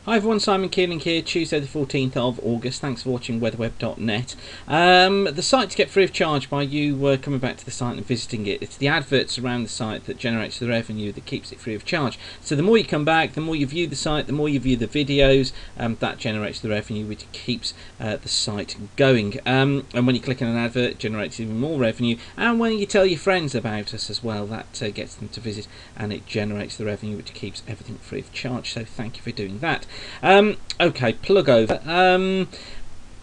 Hi everyone, Simon Keeling here, Tuesday the 14th of August. Thanks for watching weatherweb.net. The site to get free of charge by you coming back to the site and visiting it. It's the adverts around the site that generates the revenue that keeps it free of charge. So the more you come back, the more you view the site, the more you view the videos, that generates the revenue which keeps the site going. And when you click on an advert, it generates even more revenue. And when you tell your friends about us as well, that gets them to visit and it generates the revenue which keeps everything free of charge. So thank you for doing that. Okay, plug over.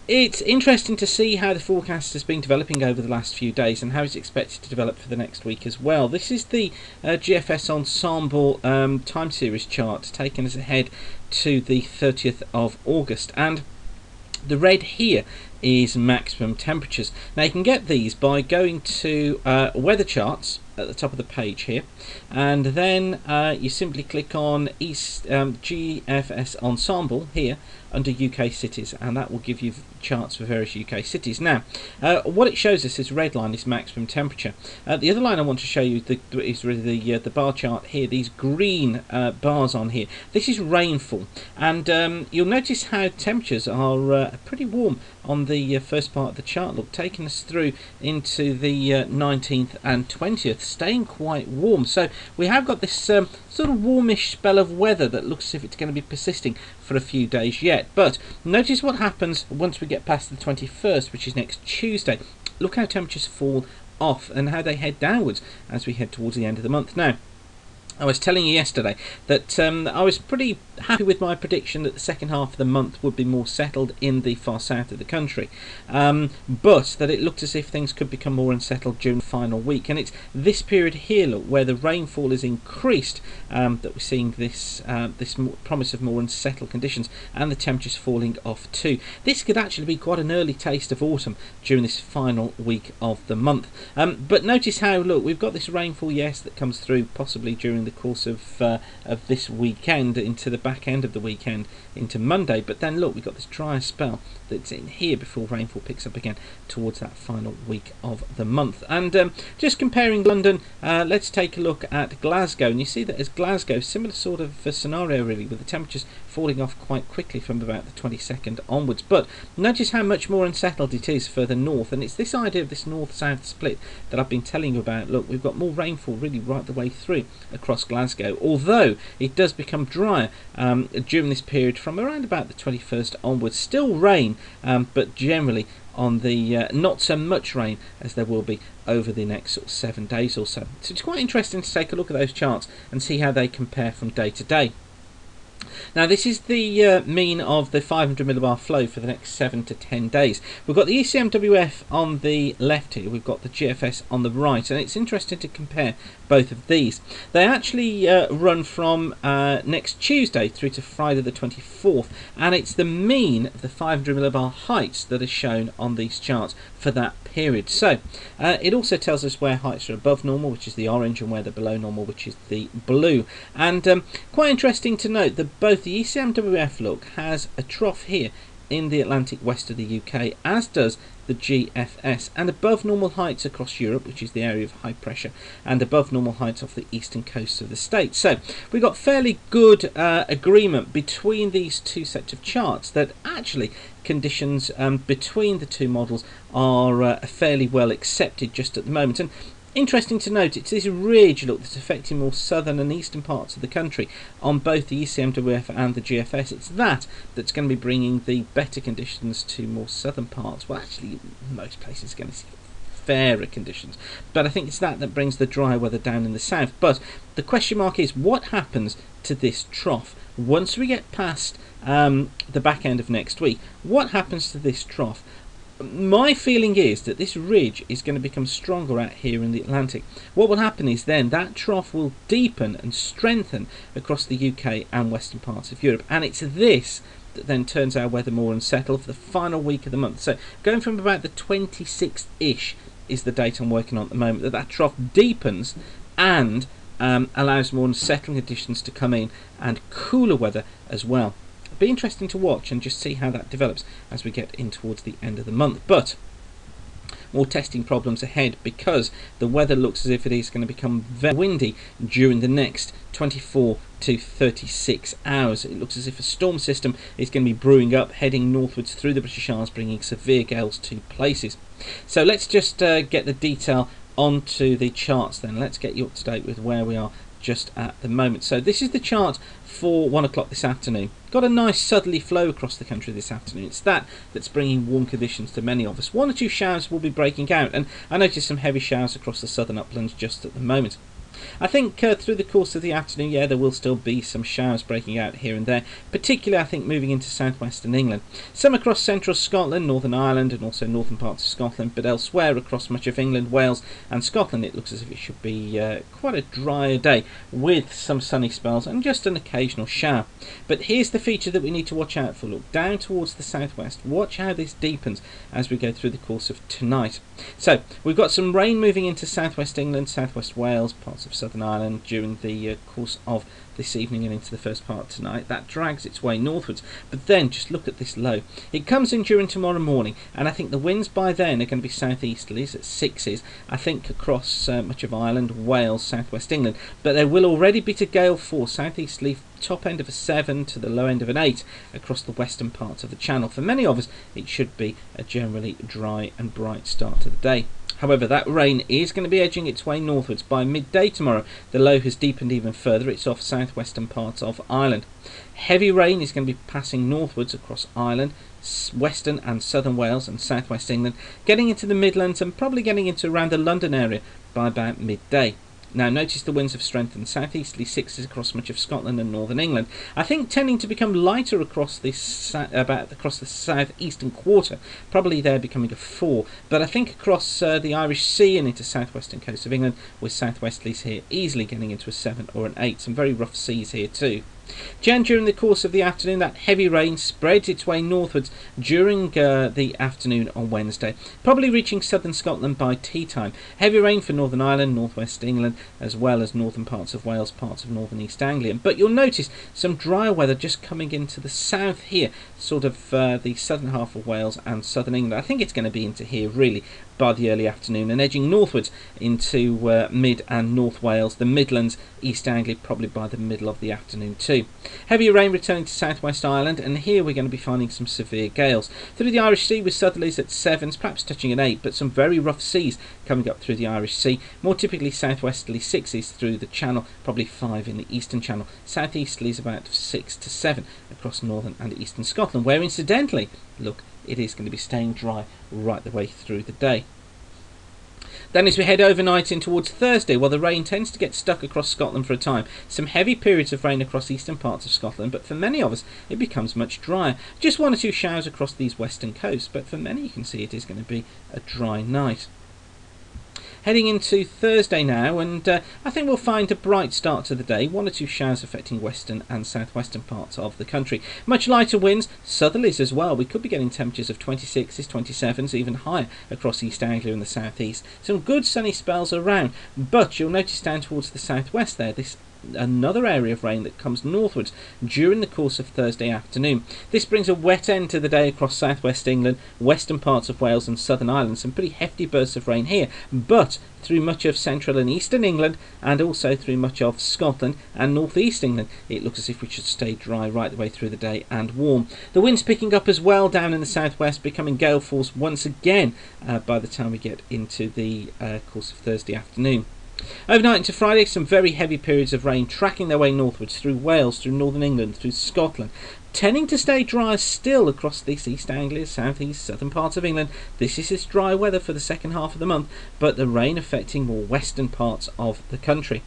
It's interesting to see how the forecast has been developing over the last few days and how it's expected to develop for the next week as well. This is the GFS Ensemble time series chart taken us ahead to the 30th of August, and the red here is maximum temperatures. Now you can get these by going to weather charts at the top of the page here, and then you simply click on GFS Ensemble here under UK cities, and that will give you charts for various UK cities. Now what it shows us is red line is maximum temperature. The other line I want to show you is really the bar chart here, these green bars on here. This is rainfall, and you'll notice how temperatures are pretty warm on the first part of the chart, look, taking us through into the 19th and 20th, staying quite warm. So we have got this sort of warmish spell of weather that looks as if it's going to be persisting for a few days yet. But notice what happens once we get past the 21st, which is next Tuesday. Look how temperatures fall off and how they head downwards as we head towards the end of the month. Now, I was telling you yesterday that I was pretty happy with my prediction that the second half of the month would be more settled in the far south of the country, but that it looked as if things could become more unsettled during the final week. And it's this period here, look, where the rainfall is increased, that we're seeing this promise of more unsettled conditions and the temperatures falling off too. This could actually be quite an early taste of autumn during this final week of the month. But notice how, look, we've got this rainfall, yes, that comes through possibly during the course of this weekend into the back end of the weekend into Monday, but then look, we've got this drier spell that's in here before rainfall picks up again towards that final week of the month. And just comparing London, let's take a look at Glasgow, and you see that as Glasgow, similar sort of scenario really, with the temperatures falling off quite quickly from about the 22nd onwards. But notice how much more unsettled it is further north, and it's this idea of this north-south split that I've been telling you about. Look, we've got more rainfall really right the way through across Glasgow, although it does become drier during this period from around about the 21st onwards. Still rain, but generally on the not so much rain as there will be over the next sort of 7 days or so. So it's quite interesting to take a look at those charts and see how they compare from day to day. Now this is the mean of the 500 millibar flow for the next 7 to 10 days. We've got the ECMWF on the left here, we've got the GFS on the right, and it's interesting to compare both of these. They actually run from next Tuesday through to Friday the 24th, and it's the mean of the 500 millibar heights that is shown on these charts for that period. So it also tells us where heights are above normal, which is the orange, and where they're below normal, which is the blue. And quite interesting to note that both the ECMWF, look, has a trough here in the Atlantic west of the UK, as does the GFS, and above normal heights across Europe, which is the area of high pressure, and above normal heights off the eastern coast of the States. So we've got fairly good agreement between these two sets of charts that actually conditions between the two models are fairly well accepted just at the moment. And interesting to note, it's this ridge, look, that's affecting more southern and eastern parts of the country on both the ECMWF and the GFS. It's that's going to be bringing the better conditions to more southern parts. Well, actually, most places are going to see fairer conditions, but I think it's that brings the dry weather down in the south. But the question mark is, what happens to this trough once we get past the back end of next week? What happens to this trough? My feeling is that this ridge is going to become stronger out here in the Atlantic. What will happen is then that trough will deepen and strengthen across the UK and western parts of Europe, and it's this that then turns our weather more unsettled for the final week of the month. So going from about the 26th-ish is the date I'm working on at the moment, that trough deepens and allows more unsettling conditions to come in and cooler weather as well. Be interesting to watch and just see how that develops as we get in towards the end of the month. But more testing problems ahead, because the weather looks as if it is going to become very windy during the next 24 to 36 hours. It looks as if a storm system is going to be brewing up, heading northwards through the British Isles, bringing severe gales to places. So let's just get the detail onto the charts then. Let's get you up to date with where we are just at the moment. So this is the chart for 1 o'clock this afternoon. Got a nice southerly flow across the country this afternoon. It's that's bringing warm conditions to many of us. 1 or 2 showers will be breaking out, and I noticed some heavy showers across the southern uplands just at the moment. I think through the course of the afternoon, yeah, there will still be some showers breaking out here and there, particularly I think moving into southwestern England. Some across central Scotland, Northern Ireland and also northern parts of Scotland, but elsewhere across much of England, Wales and Scotland it looks as if it should be quite a drier day with some sunny spells and just an occasional shower. But here's the feature that we need to watch out for. Look down towards the southwest. Watch how this deepens as we go through the course of tonight. So we've got some rain moving into southwest England, southwest Wales, parts of southern Ireland during the course of this evening and into the first part of tonight. That drags its way northwards, but then just look at this low. It comes in during tomorrow morning, and I think the winds by then are going to be southeasterlies at 6s, I think across much of Ireland, Wales, southwest England, but there will already be to gale force, southeasterly top end of a 7 to the low end of an 8 across the western parts of the channel. For many of us it should be a generally dry and bright start to the day. However, that rain is going to be edging its way northwards. By midday tomorrow, the low has deepened even further. It's off southwestern parts of Ireland. Heavy rain is going to be passing northwards across Ireland, western and southern Wales and southwest England, getting into the Midlands and probably getting into around the London area by about midday. Now notice the winds have strengthened, southeasterly 6s across much of Scotland and northern England. I think tending to become lighter across the southeastern quarter, probably there becoming a 4. But I think across the Irish Sea and into southwestern coast of England, with southwesterlies here easily getting into a 7 or an 8. Some very rough seas here too. During the course of the afternoon, that heavy rain spreads its way northwards during the afternoon on Wednesday, probably reaching southern Scotland by tea time. Heavy rain for Northern Ireland, northwest England, as well as northern parts of Wales, parts of northern East Anglia. But you'll notice some drier weather just coming into the south here, sort of the southern half of Wales and southern England. I think it's going to be into here really by the early afternoon and edging northwards into mid and north Wales, the Midlands, East Anglia probably by the middle of the afternoon too. Heavy rain returning to southwest Ireland, and here we're going to be finding some severe gales through the Irish Sea with southerlies at 7s, perhaps touching an 8, but some very rough seas coming up through the Irish Sea, more typically southwesterly 6s through the Channel, probably 5 in the Eastern Channel, southeasterlies about 6 to 7 across northern and eastern Scotland, where incidentally, look, it is going to be staying dry right the way through the day. Then as we head overnight in towards Thursday, well, the rain tends to get stuck across Scotland for a time. Some heavy periods of rain across eastern parts of Scotland, but for many of us it becomes much drier. Just 1 or 2 showers across these western coasts, but for many you can see it is going to be a dry night. Heading into Thursday now, and I think we'll find a bright start to the day. 1 or 2 showers affecting western and southwestern parts of the country. Much lighter winds, southerlies as well. We could be getting temperatures of 26s, 27s, even higher across East Anglia and the southeast. Some good sunny spells around, but you'll notice down towards the southwest there, this another area of rain that comes northwards during the course of Thursday afternoon. This brings a wet end to the day across southwest England, western parts of Wales and southern Ireland. Some pretty hefty bursts of rain here, but through much of central and eastern England and also through much of Scotland and northeast England it looks as if we should stay dry right the way through the day and warm. The wind's picking up as well down in the southwest, becoming gale force once again by the time we get into the course of Thursday afternoon. Overnight into Friday, some very heavy periods of rain tracking their way northwards through Wales, through northern England, through Scotland, tending to stay dry still across this East Anglia, southeast, southern parts of England. This is its dry weather for the second half of the month, but the rain affecting more western parts of the country.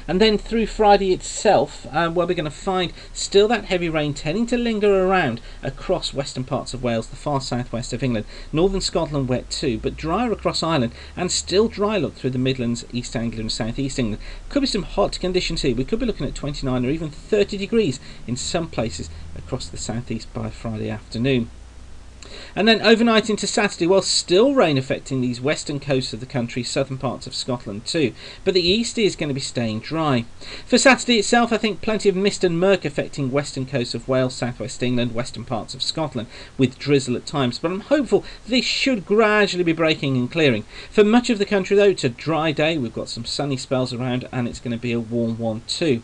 And then through Friday itself, where we're going to find still that heavy rain tending to linger around across western parts of Wales, the far southwest of England, northern Scotland wet too, but drier across Ireland, and still dry look through the Midlands, East Anglia and South East England. Could be some hot conditions here. We could be looking at 29 or even 30 degrees in some places across the southeast by Friday afternoon. And then overnight into Saturday, well, still rain affecting these western coasts of the country, southern parts of Scotland too, but the east is going to be staying dry. For Saturday itself, I think plenty of mist and murk affecting western coasts of Wales, southwest England, western parts of Scotland, with drizzle at times, but I'm hopeful this should gradually be breaking and clearing. For much of the country though, it's a dry day, we've got some sunny spells around, and it's going to be a warm one too.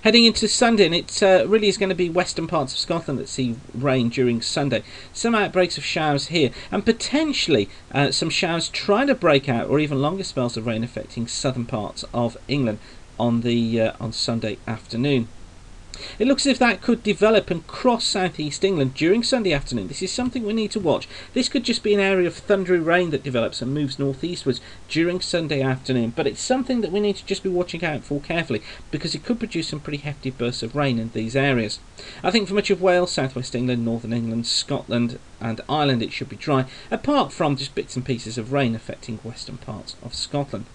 Heading into Sunday, and it really is going to be western parts of Scotland that see rain during Sunday. Some outbreaks of showers here, and potentially some showers trying to break out, or even longer spells of rain affecting southern parts of England on Sunday afternoon. It looks as if that could develop and cross southeast England during Sunday afternoon. This is something we need to watch. This could just be an area of thundery rain that develops and moves northeastwards during Sunday afternoon, but it's something that we need to just be watching out for carefully, because it could produce some pretty hefty bursts of rain in these areas. I think for much of Wales, southwest England, northern England, Scotland and Ireland it should be dry, apart from just bits and pieces of rain affecting western parts of Scotland.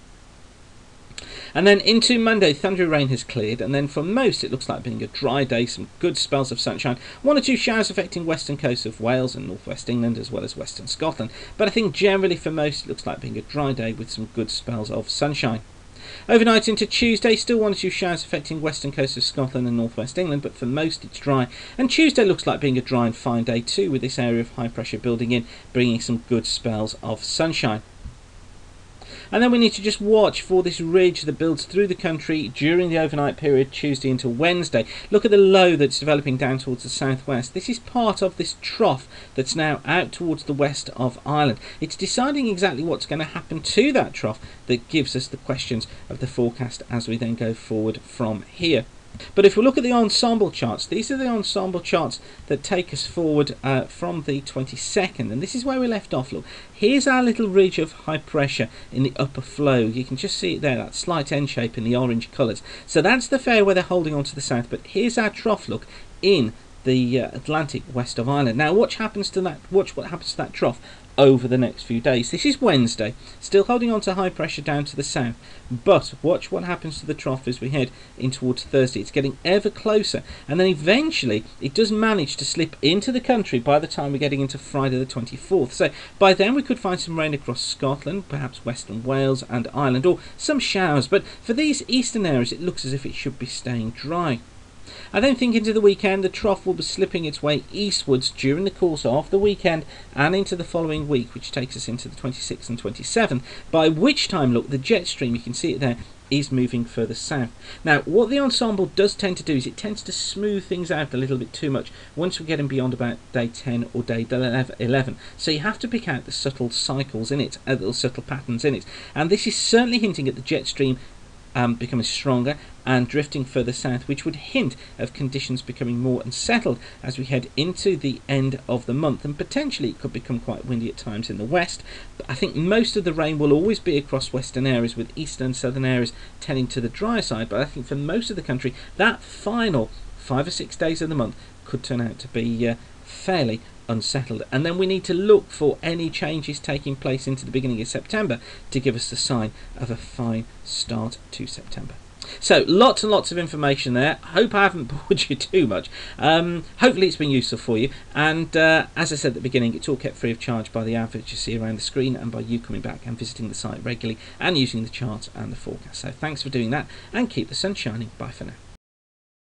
And then into Monday, thundery rain has cleared, and then for most it looks like being a dry day, some good spells of sunshine, one or two showers affecting western coasts of Wales and northwest England as well as western Scotland, but I think generally for most it looks like being a dry day with some good spells of sunshine. Overnight into Tuesday, still one or two showers affecting western coasts of Scotland and northwest England, but for most it's dry, and Tuesday looks like being a dry and fine day too, with this area of high pressure building in, bringing some good spells of sunshine. And then we need to just watch for this ridge that builds through the country during the overnight period, Tuesday into Wednesday. Look at the low that's developing down towards the southwest. This is part of this trough that's now out towards the west of Ireland. It's deciding exactly what's going to happen to that trough that gives us the questions of the forecast as we then go forward from here. But if we look at the ensemble charts, these are the ensemble charts that take us forward from the 22nd, and this is where we left off. Look, here's our little ridge of high pressure in the upper flow. You can just see it there, that slight N shape in the orange colours. So that's the fair weather holding on to the south, but here's our trough, look, in the Atlantic west of Ireland. Now watch what happens to that trough over the next few days. This is Wednesday, still holding on to high pressure down to the south, but watch what happens to the trough as we head in towards Thursday. It's getting ever closer, and then eventually it does manage to slip into the country by the time we're getting into Friday the 24th. So by then we could find some rain across Scotland, perhaps western Wales and Ireland, or some showers, but for these eastern areas it looks as if it should be staying dry. I then think into the weekend the trough will be slipping its way eastwards during the course of the weekend and into the following week, which takes us into the 26th and 27th, by which time, look, the jet stream, you can see it there, is moving further south. Now what the ensemble does tend to do is it tends to smooth things out a little bit too much once we're getting beyond about day 10 or day 11, so you have to pick out the subtle cycles in it, the subtle patterns in it, and this is certainly hinting at the jet stream becoming stronger and drifting further south, which would hint of conditions becoming more unsettled as we head into the end of the month, and potentially it could become quite windy at times in the west. But I think most of the rain will always be across western areas, with eastern and southern areas tending to the drier side, but I think for most of the country that final 5 or 6 days of the month could turn out to be fairly unsettled, and then we need to look for any changes taking place into the beginning of September to give us the sign of a fine start to September. So lots and lots of information there. Hope I haven't bored you too much. Hopefully it's been useful for you, and as I said at the beginning, it's all kept free of charge by the adverts you see around the screen and by you coming back and visiting the site regularly and using the charts and the forecast. So thanks for doing that, and keep the sun shining. Bye for now.